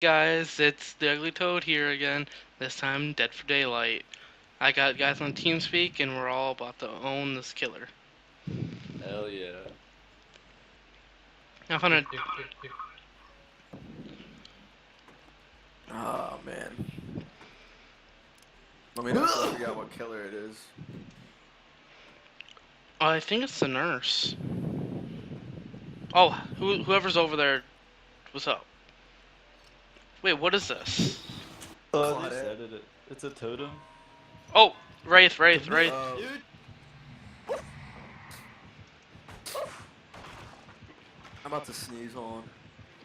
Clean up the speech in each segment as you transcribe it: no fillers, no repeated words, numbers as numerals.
Guys, it's the Ugly Toad here again, this time Dead for Daylight. I got guys on TeamSpeak and we're all about to own this killer. Hell yeah. I found a... Oh man. Let me know if I figure out what killer it is. I think it's the nurse. Oh, whoever's over there, what's up? Wait, what is this? Oh, they Claudette. said it. It's a totem. Oh, Wraith. Oh. Dude. I'm about to sneeze on.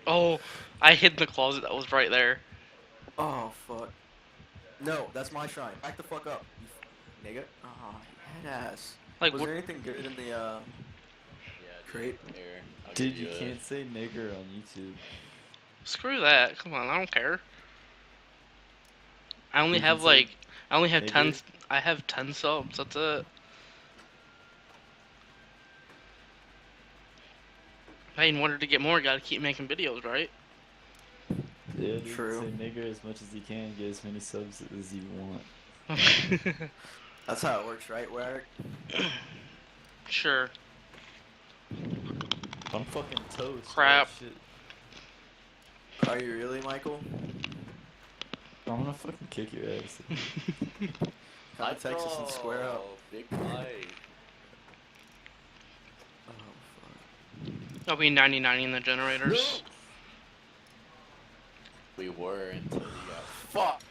Oh, I hid in the closet that was right there. Oh fuck. No, that's my shrine. Back the fuck up, you nigga. Oh, you head ass. Like, Was what? there anything good in the Yeah, crate? dude. Here, I'll Dude, give you you can't say nigger on YouTube. Screw that. Come on, I don't care. I only We can have say like, I only have 10, nigger. I have 10 subs, that's it. Hey, in order to get more, gotta keep making videos, right? Yeah, dude, True. say nigger as much as you can, get as many subs as you want. That's how it works, right, Warwick? Sure. I'm fucking toast. Crap. Oh shit. Are you really, Michael? I'm gonna fucking kick your ass. Come to Texas and square up. Big fight. Oh fuck. I'll be 99 in the generators. We were until you got. Fuck.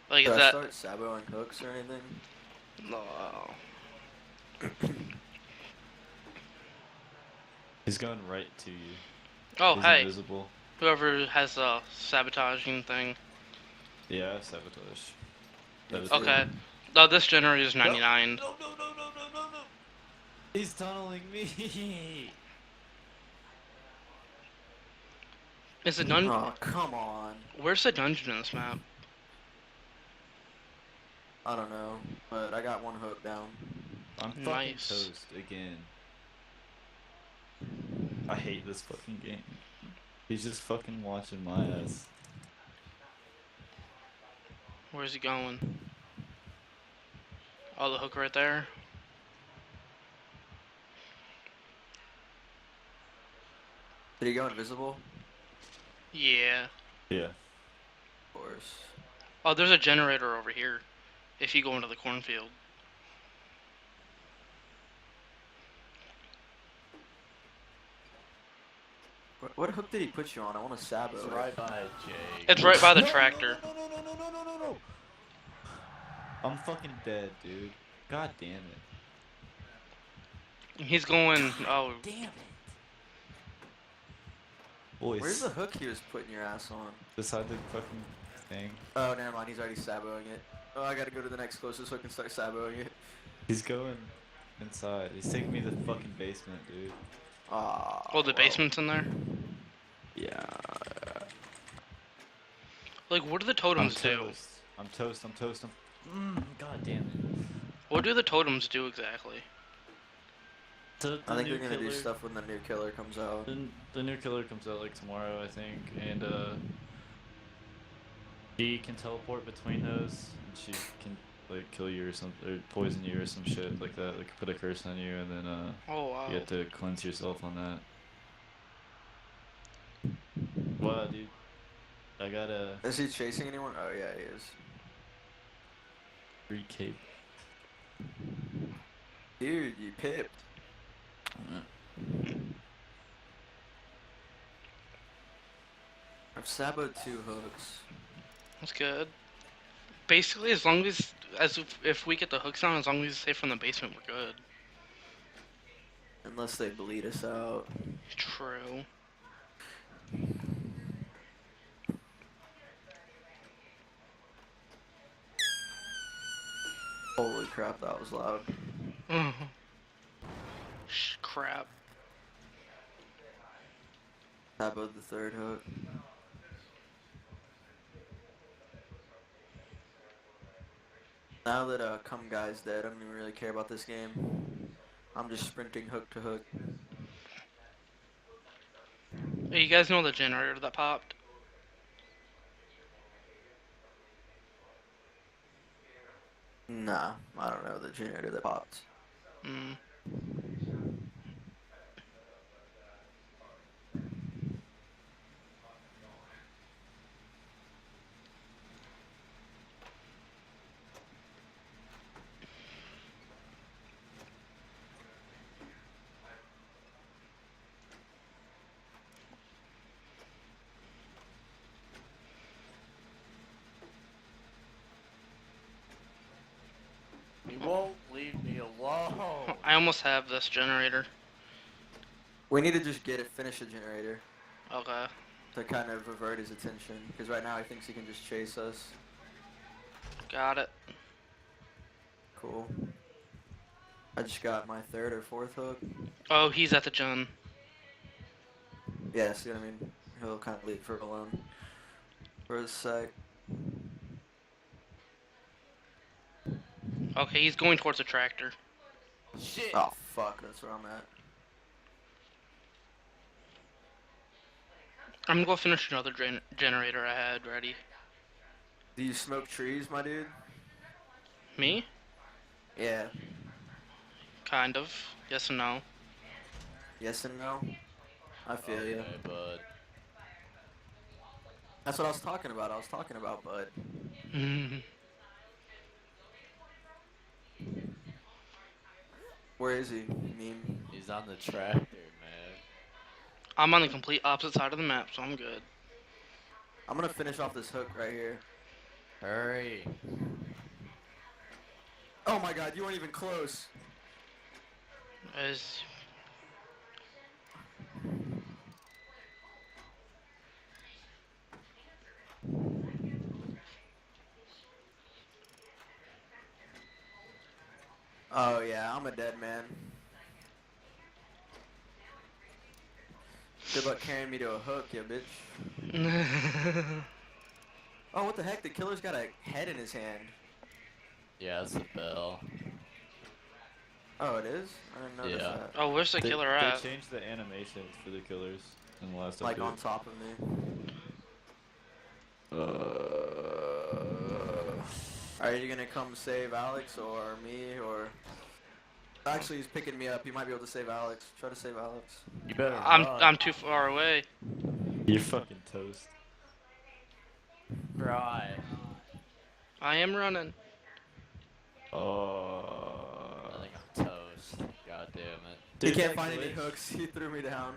Like, Did is I that... start saboing hooks or anything? No. He's going right to you. Oh, He's hey. invisible. Whoever has a sabotaging thing. Yeah, I have sabotage. That is Okay. Oh, this generator is 99. No. He's tunneling me. Is the dungeon... Oh, come on. Where's the dungeon in this map? I don't know, but I got one hook down. I'm fucking Nice. toast again. I hate this fucking game. He's just fucking watching my ass. Where's he going? Oh, the hook right there. Did he go invisible? Yeah. Yeah. Of course. Oh, there's a generator over here. If you go into the cornfield. What hook did he put you on? I want to sabo. It's it. right by Jake. It's right by the tractor. No. I'm fucking dead, dude. God damn it. He's going... Oh, Damn it. Boys. Where's the hook he was putting your ass on? Beside the fucking thing. Oh, never mind. He's already saboing it. Oh, I gotta go to the next closest hook and start saboing it. He's going inside. He's taking me to the fucking basement, dude. Ah. oh, the basement's in there? Yeah. Like, what do the totems do? I'm toast. God damn it. What do the totems do exactly? I think they're gonna do stuff when the new killer comes out. The new killer comes out like tomorrow, I think, and she can teleport between those, and she can like kill you or something, or poison you or some shit like that. Like put a curse on you, and then Oh, wow. you have to cleanse yourself on that. Wow, dude, I got a Is he chasing anyone? Oh yeah, he is. free cape. Dude, you pipped. I've saboed 2 hooks. That's good. Basically, as long as if we get the hooks on, as long as it's safe from the basement, we're good. Unless they bleed us out. True. Holy crap, that was loud. Crap. Saboed the 3rd hook. Now that Cumguy's dead, I don't even really care about this game. I'm just sprinting hook to hook. Hey, you guys know the generator that popped? Nah, I don't know the generator that popped. Hmm. He won't leave me alone. I almost have this generator. We need to just finish the generator Okay. to kind of avert his attention. Because right now he thinks he can just chase us. Got it. Cool. I just got my 3rd or 4th hook. Oh, he's at the gen. Yeah, see what I mean? He'll kind of leave her alone for a sec. Okay, he's going towards the tractor. Shit. Oh, fuck, that's where I'm at. I'm gonna go finish another generator I had ready. Do you smoke trees, my dude? Me? Yeah. Kind of. Yes and no. Yes and no? I feel you. Okay, bud. That's what I was talking about. I was talking about Bud. Where is he? Meme. He's on the tractor, man. I'm on the complete opposite side of the map, so I'm good. I'm gonna finish off this hook right here. Hurry. Oh my god, you weren't even close. As Oh yeah, I'm a dead man. Good luck carrying me to a hook, ya bitch. Oh, what the heck? The killer's got a head in his hand. Yeah, that's a bell. Oh, it is? I didn't notice Yeah. that. Oh, where's the killer at? They changed the animations for the killers in the last Like update. on top of me. Are you gonna come save Alex or me or... Actually, he's picking me up. He might be able to save Alex. Try to save Alex. You better I'm run. too far away. You're fucking toast. Try. I am running. I think I'm toast. God damn it. He Dude, can't that find any glitch- hooks. He threw me down.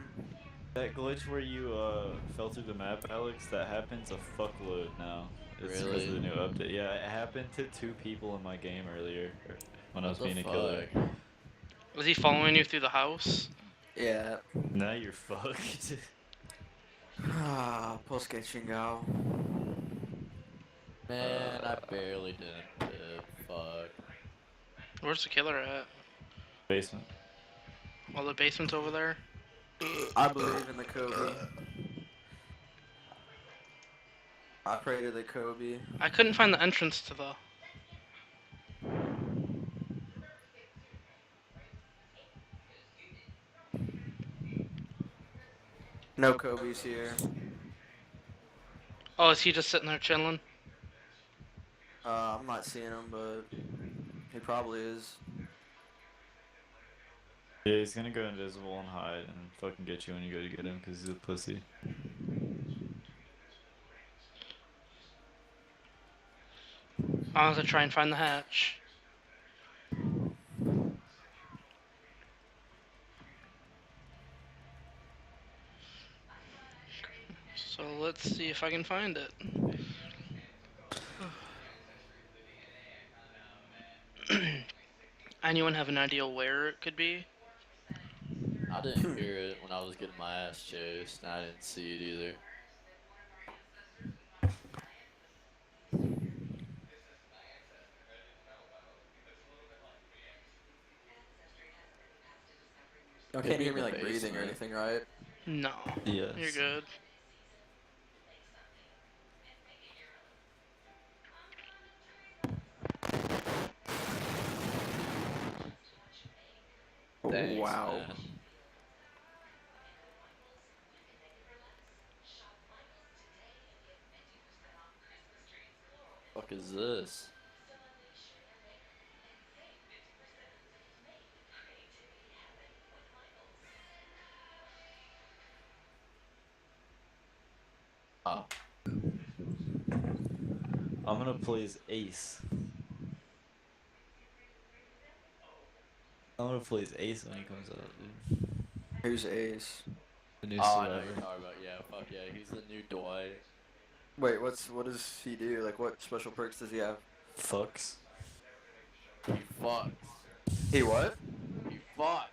That glitch where you fell through the map, Alex, that happens a fuckload now. It's because of the Really? new update. Yeah, it happened to 2 people in my game earlier when I was What being the a killer. fuck? Was he following you through the house? Yeah. Now you're fucked. Ah, post Cumguy. Man, I barely didn't dip. Fuck. Where's the killer at? Basement. Oh, the basement's over there. I believe in the Kobe. I pray to the Kobe. I couldn't find the entrance to the. No Kobe's here. Oh, is he just sitting there chilling? I'm not seeing him, but he probably is. Yeah, he's gonna go invisible and hide and fucking get you when you go to get him because he's a pussy. I'll have to try and find the hatch. So let's see if I can find it. Anyone have an idea where it could be? I didn't hear it when I was getting my ass chased, and I didn't see it either. You Could can't be hear in me the like breathing or basement. anything, right? No. Yes. You're good. Thanks, Wow. man. fuck is this? Oh, I'm gonna play as Ace. I'm gonna play as Ace when he comes out, dude. Who's Ace? The new I know what survivor. you're talking about. Yeah, fuck yeah. He's the new Dwight. Wait, what does he do? Like, what special perks does he have? Fucks. He fucks. He what? He fucks.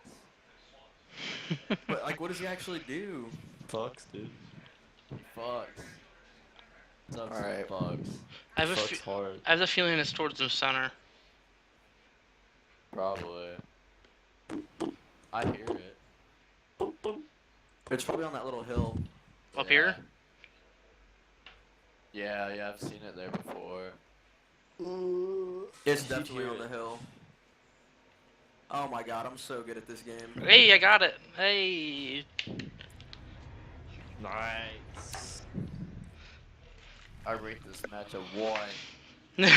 But like, what does he actually do? Fucks, dude. He fucks. Sucks and Alright. fucks. I have Fucks hard. I have the feeling it's towards the center. Probably. I hear it. It's probably on that little hill. Up Yeah. here? Yeah, I've seen it there before. It's Did you definitely hear on the it? hill. Oh my god, I'm so good at this game. Hey, I got it. Hey. Nice. I rate this match a 1.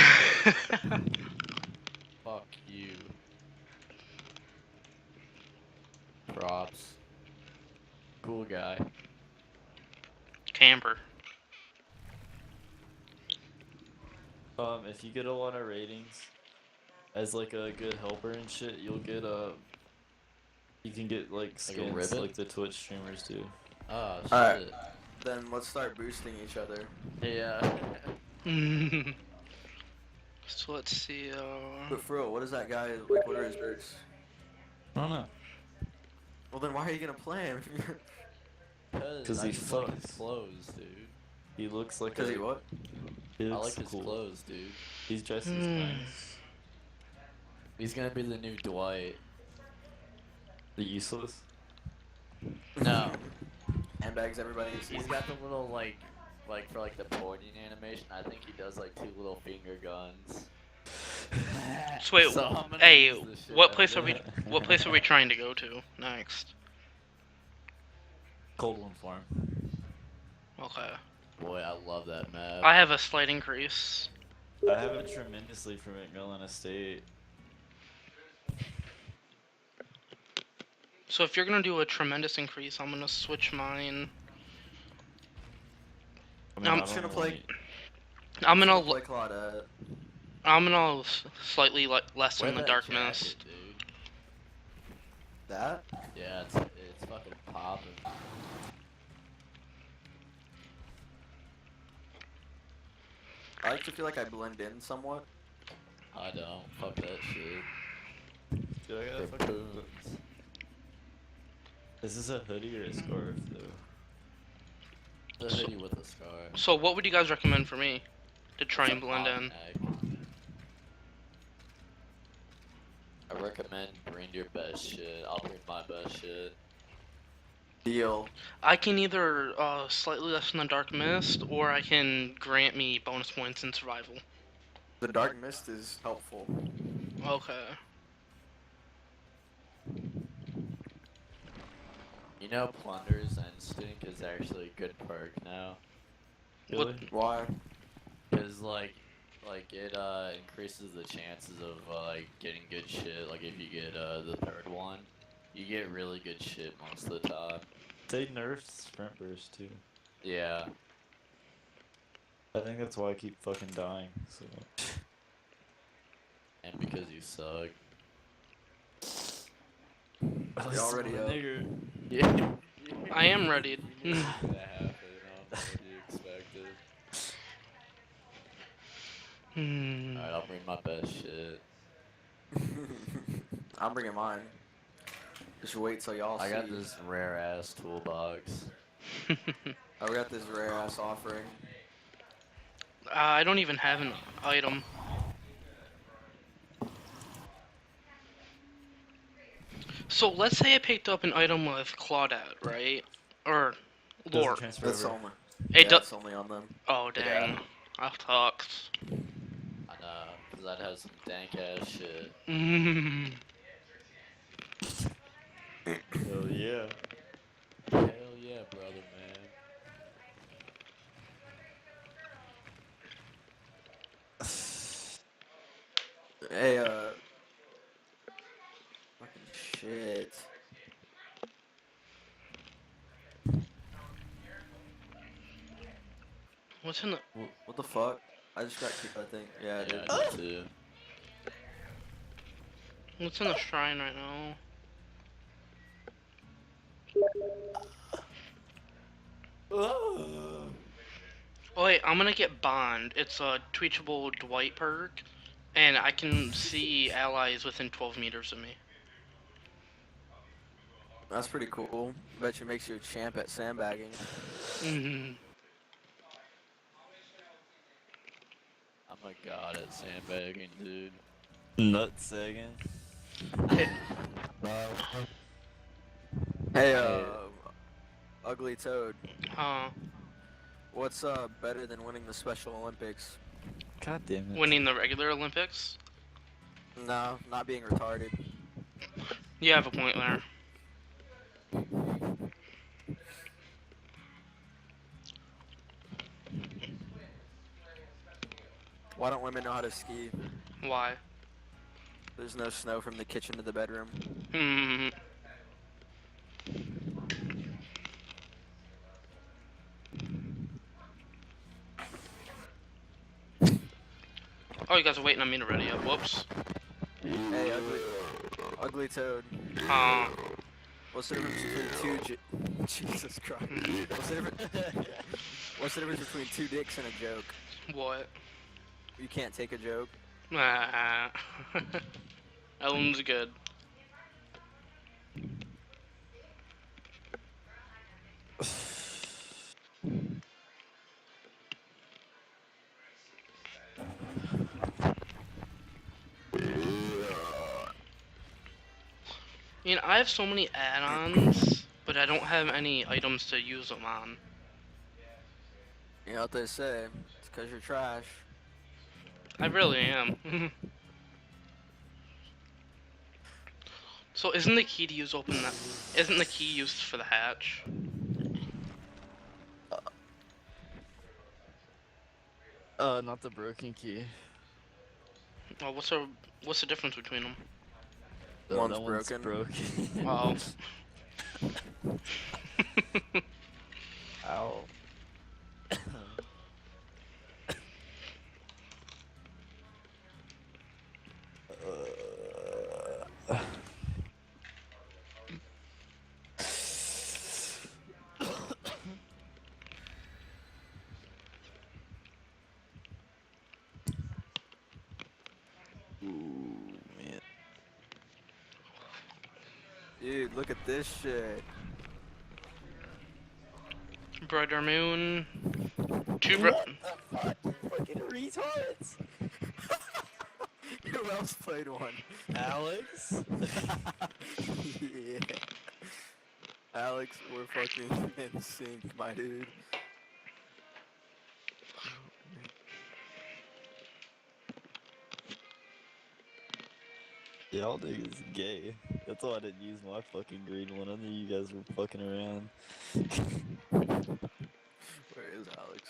Fuck you. Props. Cool guy. Camper. If you get a lot of ratings as like a good helper and shit, you'll get you can get like skins ribbon? like the Twitch streamers do. Oh shit. Alright. Then let's start boosting each other. Yeah. So let's see. But for real, what is that guy, like, what are his perks? I don't know. Well then why are you gonna play him? Cause he I just like his fucks. clothes, dude. He looks like Cause he what? He I looks like his cool. clothes, dude. He's dressed as nice. He's gonna be the new Dwight. The useless. No. Handbags, everybody. He's got the little like for like the pointing animation. I think he does like 2 little finger guns. So wait, So I'm gonna hey, use the shit what out place of are we? that. What place are we trying to go to next? Cold One Farm. Okay. Boy, I love that map. I have a slight increase. I have it tremendously for McMillan Estate. So if you're gonna do a tremendous increase, I'm gonna switch mine. I mean, I'm I don't just gonna know play- any- I'm gonna play Claudette. slightly lessen Wear the that dark jacket, mist. dude. That? Yeah, it's fucking popping. I like to feel like I blend in somewhat. I don't. Fuck that shit. Dude, I They're gotta fucking. poons. Is this a hoodie or a scarf though? The hoodie with a scar. So what would you guys recommend for me to try and blend in? Neck. I recommend bring your best shit. I'll bring my best shit. Deal. I can either slightly lessen the dark mist, or I can grant me bonus points in survival. The dark mist is helpful. Okay. You know, Plunder's Instinct is actually a good perk now. Really? Why? Cause like it increases the chances of like getting good shit. Like if you get the 3rd one, you get really good shit most of the time. They nerfed sprint burst too. Yeah. I think that's why I keep fucking dying so much. And because you suck. At You're already I'm a up. nigger. Yeah. I am ready. You knew that happened. I don't know what you expected. Alright, I'll bring my best shit. I'm bringing mine. Just wait till y'all see. I got this rare ass toolbox. I got this rare ass offering. I don't even have an item. So let's say I picked up an item with Claudette, right? Or Doesn't Lord. transfer That's over. only. It Yeah, does. it's only on them. Oh dang. I sucks. I know, cause that has some dank ass shit. Hell yeah. Hell yeah, brother, man. Hey, fucking shit. What's in the? What the fuck? I just got kicked, I think. Yeah, I Yeah, did. I did too. What's in the shrine right now? Oh wait, I'm gonna get Bond. It's a tweachable Dwight perk, and I can see allies within 12 meters of me. That's pretty cool. Bet you makes you a champ at sandbagging. Mm-hmm. I'm a god at sandbagging, dude. Nut sagging. Hey, Hey. Ugly Toad. Huh. What's better than winning the Special Olympics? God damn it. Winning the regular Olympics? No, not being retarded. You have a point there. Why don't women know how to ski? Why? There's no snow from the kitchen to the bedroom. Hmm. Oh, you guys are waiting on me to ready up. Whoops. Hey, ugly Toad. What's the difference between Jesus Christ. What's the difference between two dicks and a joke? What? You can't take a joke. Ah. That one's good. You know, I have so many add-ons, but I don't have any items to use them on. You know what they say? It's because you're trash. I really am. So isn't the key to use open that? Isn't the key used for the hatch? Not the broken key. Oh, what's the difference between them? One's that one's broken. broken. Oh. Ow. Ooh, man. Dude, look at this shit. Brighter moon. Two bro- Fucking retards. Who else played one? Alex? Yeah. Alex, we're fucking in sync, my dude. Y'all niggas gay. That's why I didn't use my fucking green one. I knew you guys were fucking around. Where is Alex?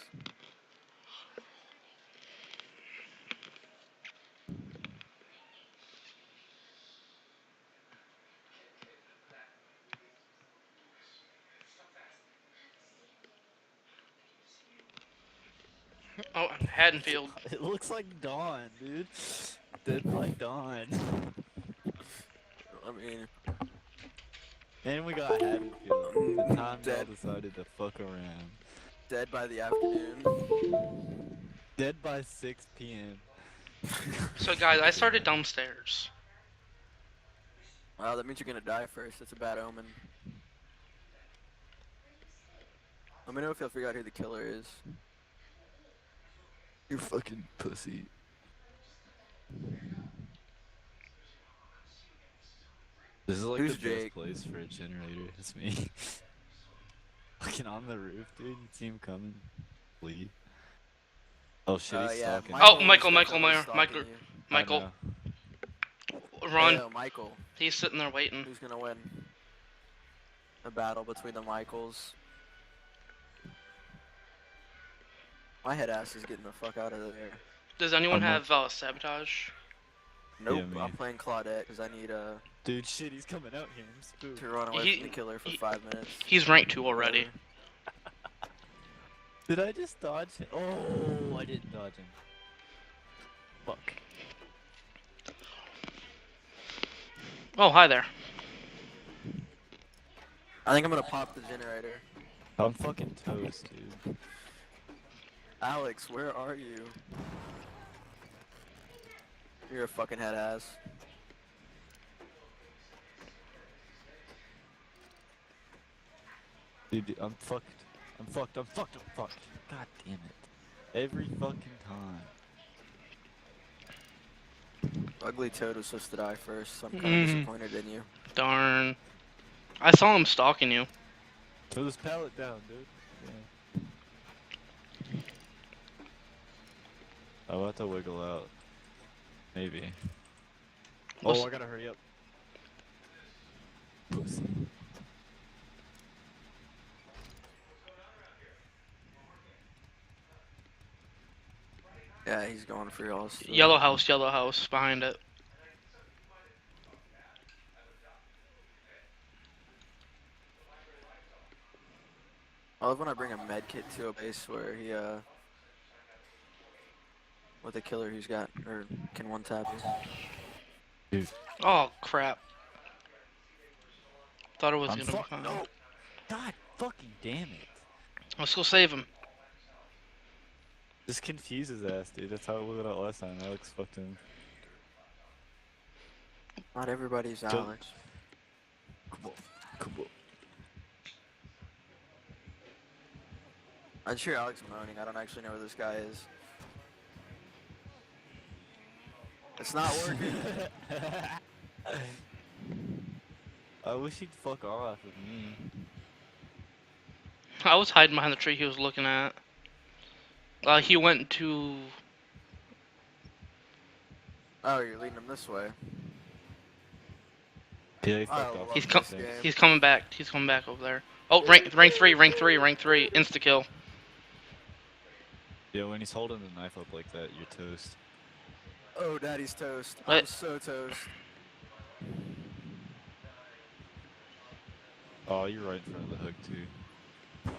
Oh, Haddonfield. It looks like Dawn, dude. Dead by Dawn. I mean, And we got Haddonfield. The time y'all Dead. decided to fuck around. dead by the afternoon. Dead by 6 p.m. So guys, I started downstairs. Wow, that means you're gonna die first. That's a bad omen. Let me know if you'll figure out who the killer is. You fucking pussy. This is like Who's the best Jake? place for a generator. It's me. Fucking on the roof, dude. You see him coming. Leave. Oh shit, he's Yeah, stalking. Oh, is Michael definitely Meyer. stalking Michael. you. I Michael. know. Run. Hey, Michael. He's sitting there waiting. Who's gonna win? A battle between the Michaels. My head ass is getting the fuck out of there. Does anyone I'm not- have sabotage? Nope, me. I'm playing Claudette because I need Dude, shit, he's coming out here. I'm spooked. to run away from the killer for 5 minutes. He's ranked 2 already. Whatever. Did I just dodge him? Oh, I didn't dodge him. Fuck. Oh, hi there. I think I'm gonna pop the generator. I'm fucking toast, dude. Alex, where are you? You're a fucking head ass. Dude, I'm fucked. I'm fucked. I'm fucked. I'm fucked. God damn it. Every fucking time. Ugly Toad was supposed to die first, so I'm kind of Mhm. disappointed in you. Darn. I saw him stalking you. Throw this pallet down, dude. Yeah. I'll have to wiggle out. Maybe. What's- Oh, I gotta hurry up. Pussy. Yeah, he's going for y'all. still. Yellow house behind it. I love when I bring a med kit to a base where he with a killer who's got or can one tap you. Oh crap. Thought it was I'm gonna be fucked. fine. No. God fucking damn it. Let's go save him. Just confuse his ass, dude. That's how it went out last time. Alex fucked him. Not everybody's Kill- Alex. Come on. Come on. I just hear Alex moaning. I don't actually know where this guy is. It's not working. I wish he'd fuck off with me. I was hiding behind the tree he was looking at. He went to. Oh, you're leading him this way. Yeah, he I fucked love off. He's this com- game. He's coming back. He's coming back over there. Oh, rank 3, insta kill. Yeah, when he's holding the knife up like that, you're toast. Oh, daddy's toast. What? I'm so toast. Oh, you're right in front of the hook, too.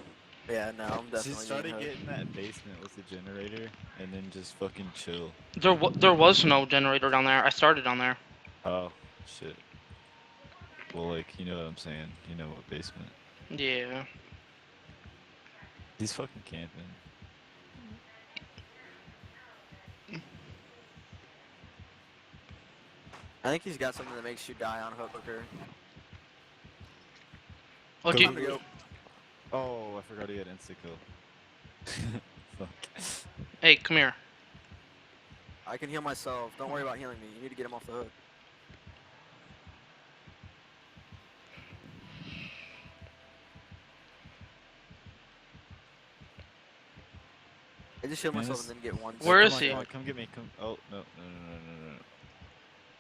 Yeah, no, I'm definitely Just try to getting get hooked. in that basement with the generator, and then just fucking chill. There was no generator down there. I started down there. Oh, shit. Well, like, you know what I'm saying. You know what basement. Yeah. He's fucking camping. I think he's got something that makes you die on hooker. Oh, Go dude. Time to go. Oh, I forgot he had insta-kill. Fuck. Hey, come here. I can heal myself. Don't worry about healing me. You need to get him off the hook. I just heal Man, myself this- and then get one. Where Come is on, he? Come, on, come get me. Come. Oh, no.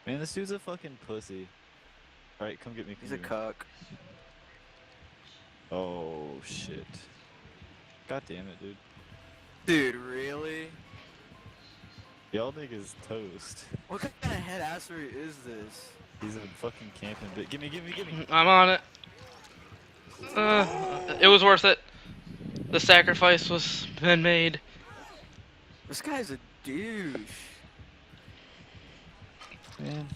Man, this dude's a fucking pussy. Alright, come get me. Come He's a get me. cuck. Oh, shit. God damn it, dude. Dude, really? Y'all niggas toast. What kind of head assery is this? He's a fucking camping bit. Gimme. I'm on it. It was worth it. The sacrifice was been made. This guy's a douche. Man.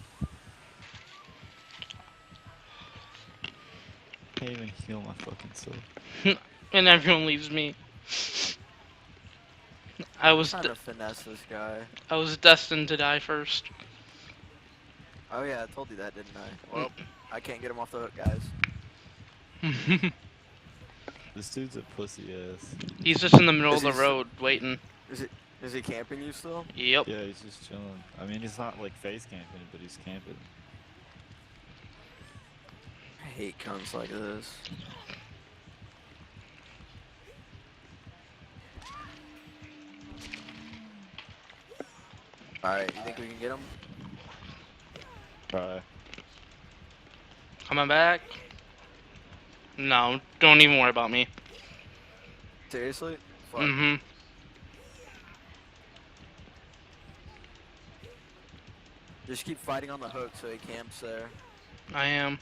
Can't even heal my fucking self. And everyone leaves me. I was I'm trying to finesse this guy. I was destined to die first. Oh yeah, I told you that, didn't I? Well, I can't get him off the hook, guys. This dude's a pussy ass. He's just in the middle Is of the he s- road waiting. Is he camping you still? Yep. Yeah, he's just chilling. I mean, he's not like face camping, but he's camping. I hate cunts like this. Alright, you think we can get him? Try. Coming back. No, don't even worry about me. Seriously? Fuck. Just keep fighting on the hook so he camps there. I am.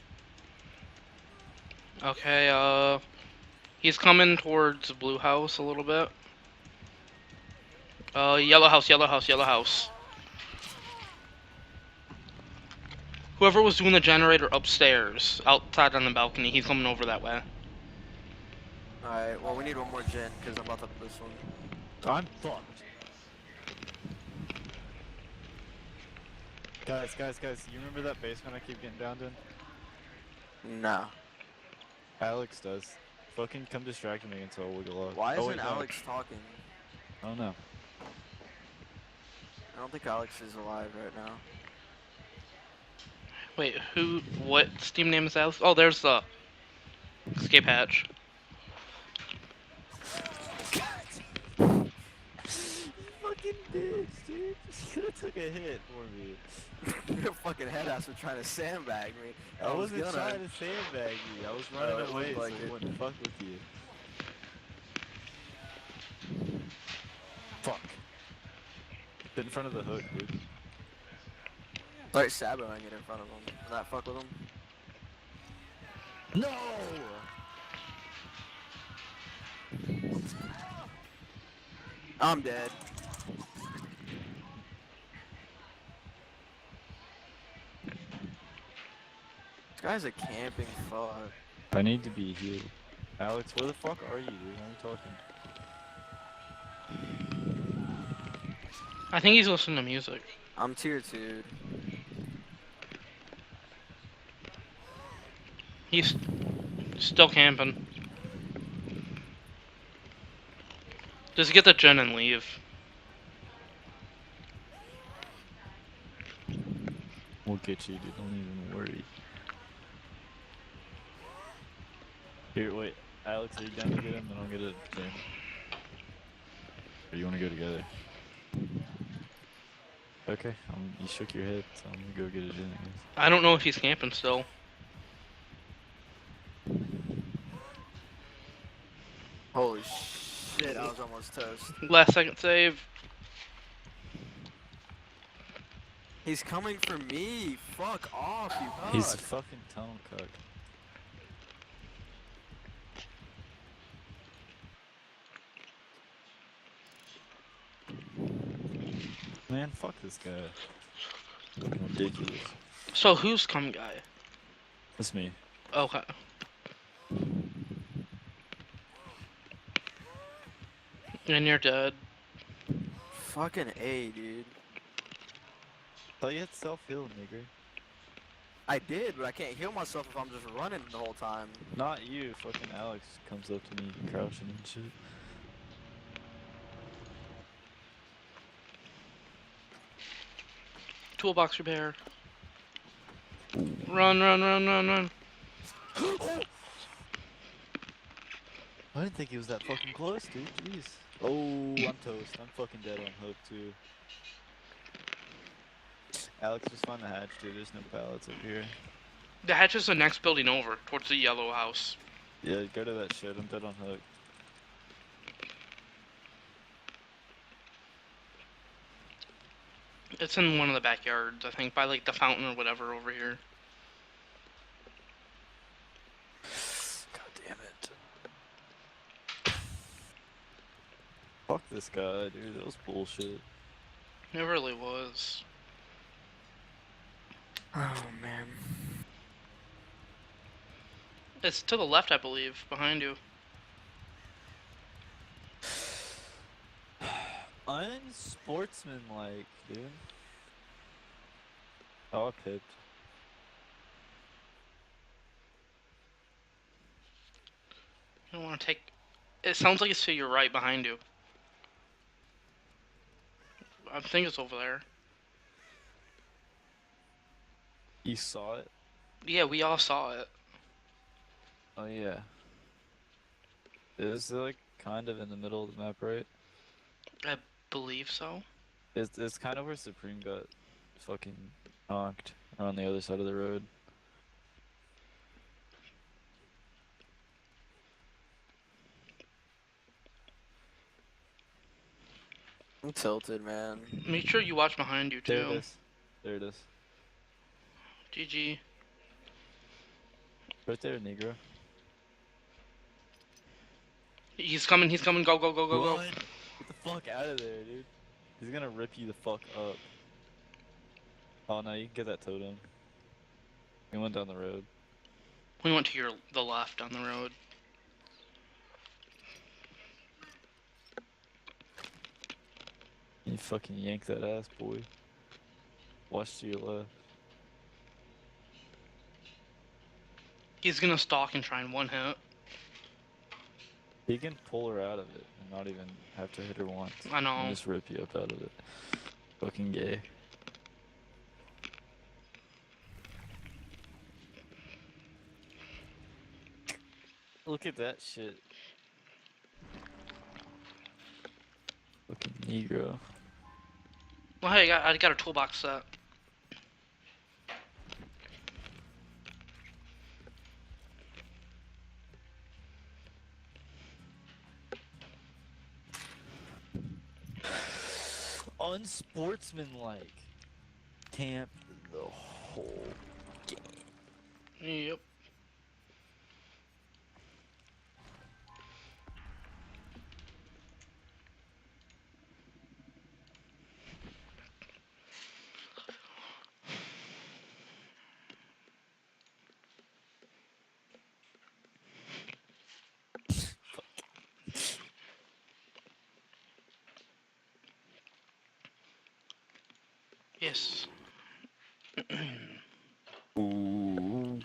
Okay, he's coming towards blue house a little bit. Yellow house, yellow house, yellow house. Whoever was doing the generator upstairs, outside on the balcony, he's coming over that way. Alright, well, we need one more gen, because I'm about to this one. I'm fucked. Guys, you remember that basement I keep getting down in? Nah. Alex does. Fucking come distract me until we go up. Why Oh, isn't wait, no. Alex talking? I don't know. I don't think Alex is alive right now. Wait, what Steam name is Alex? Oh, there's the escape hatch. Fucking bitch, dude. You could've took a hit for me. Your fucking head ass was trying to sandbag me. I wasn't trying to sandbag you. I was running it away looked like so it. I wouldn't fuck with you. Fuck. Get in front of the hook, dude. Start saboing it in front of him. Not fuck with him. No! I'm dead. This guy's a camping fuck. I need to be healed. Alex, where the fuck are you, dude? How are you talking? I think he's listening to music. I'm tier 2. He's still camping. Just get the gen and leave. We'll get you, dude. Don't even worry. Here, wait. Alex, are you down to get him? Then I'll get a gen. Or you want to go together? Okay. You shook your head, so I'm gonna go get a gen, I guess. I don't know if he's camping still. Holy shit, I was almost toast. Last second save. He's coming for me. Fuck off, you cuck. He's a fucking tunnel cuck. Man, fuck this guy. Fucking ridiculous. So who's Cumguy? That's me. Okay. And you're dead. Fucking A, dude. Thought you had self-heal, nigger. I did, but I can't heal myself if I'm just running the whole time. Not you. Fucking Alex comes up to me crouching and shit. Toolbox repair. Run, run, run, run, run. I didn't think he was that fucking close, dude. Jeez. Oh, I'm toast. I'm fucking dead on hook, too. Alex, just find the hatch, dude. There's no pallets up here. The hatch is the next building over, towards the yellow house. Yeah, go to that shit. I'm dead on hook. It's in one of the backyards, I think, by like the fountain or whatever over here. God damn it. Fuck this guy, dude. That was bullshit. It really was. Oh, man. It's to the left, I believe, behind you. Unsportsmanlike, dude. Oh, I pipped. You don't want to take... It sounds like it's to your right, behind you. I think it's over there. You saw it? Yeah, we all saw it. Oh, yeah. Is it, like, kind of in the middle of the map, right? I believe so. It's kind of where Supreme got fucking knocked on the other side of the road. I'm tilted, man. Make sure you watch behind you, There it too. is. There it is. GG. Right there, Negro. He's coming, go, go, go, go, go. Run! Get the fuck out of there, dude. He's gonna rip you the fuck up. Oh no, you can get that totem. He went down the road. We went to the left on the road. You fucking yank that ass, boy. Watch to your left. He's gonna stalk and try and one hit. He can pull her out of it and not even have to hit her once. I know. And just rip you up out of it. Fucking gay. Look at that shit. Fucking Negro. Well, hey, I got a toolbox set. Unsportsmanlike. Camp the whole game. Yep. Yes. Ooh.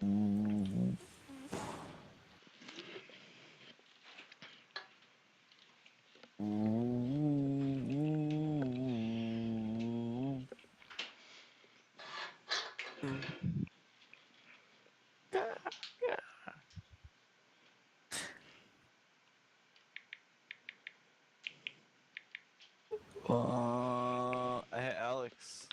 Ooh. Ooh. Hey, Alex.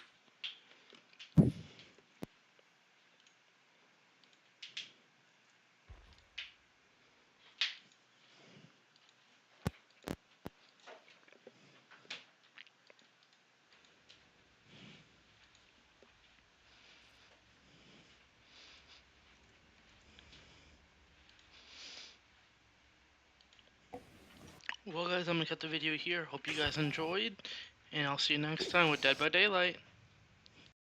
Well, guys, I'm gonna cut the video here. Hope you guys enjoyed, and I'll see you next time with Dead by Daylight.